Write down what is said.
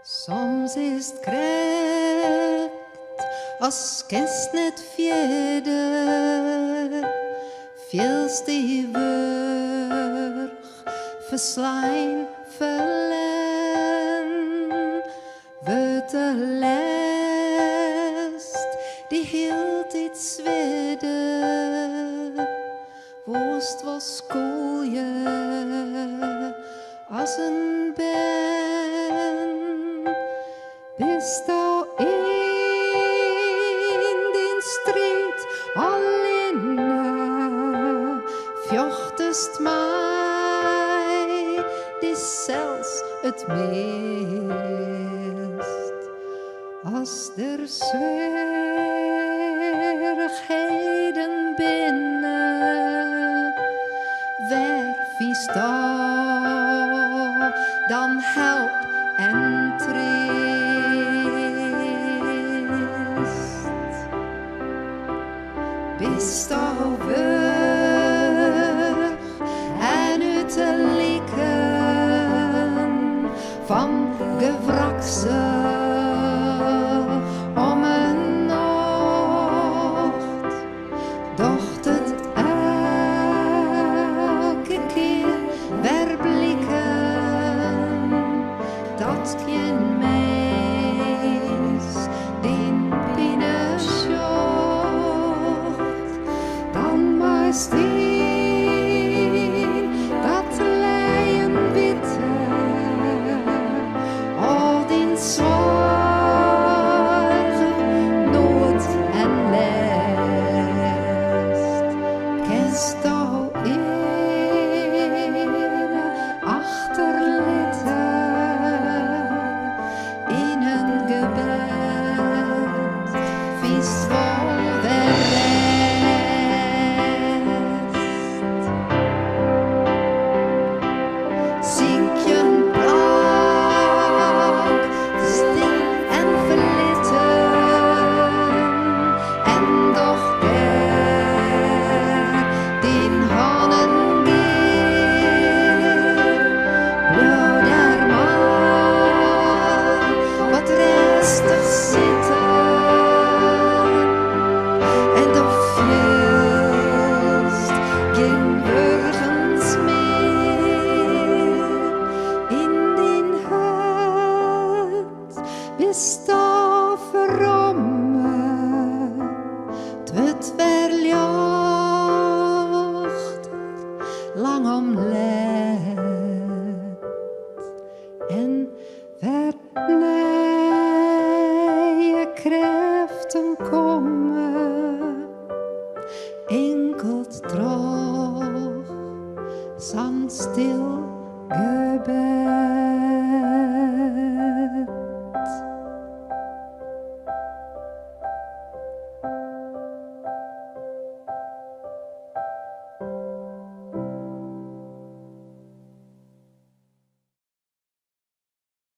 Soms is het krijgt als kist net verder, veel stevig verslaan verlen, wordt de last die hield iets zweder, worst was koelje als een ben. Bist thou in den strijd alleen, vjochtest mij, die zelfs het meest. Als er zwerigheden binnen, werfies daar, dan help en trist. Bist thou weer en uit te lieken van gewrakse om een nacht, docht het elke keer weer blikken dat geen mens den binnen sjocht, dan maar steen dat leien witte al den zorgen, nood en last. Kennst thou achterlitten in een gebed, vies vol de rest. Zink je een plank, stil en verlitten, en doch der den hanen geer, blauw der maar wat restig zitten, en doch vleest geen burgens meer in den hut, bist thou verromme, het verjacht lang om let en werd nije krachten komen, enkelt droog, zandstil gebed.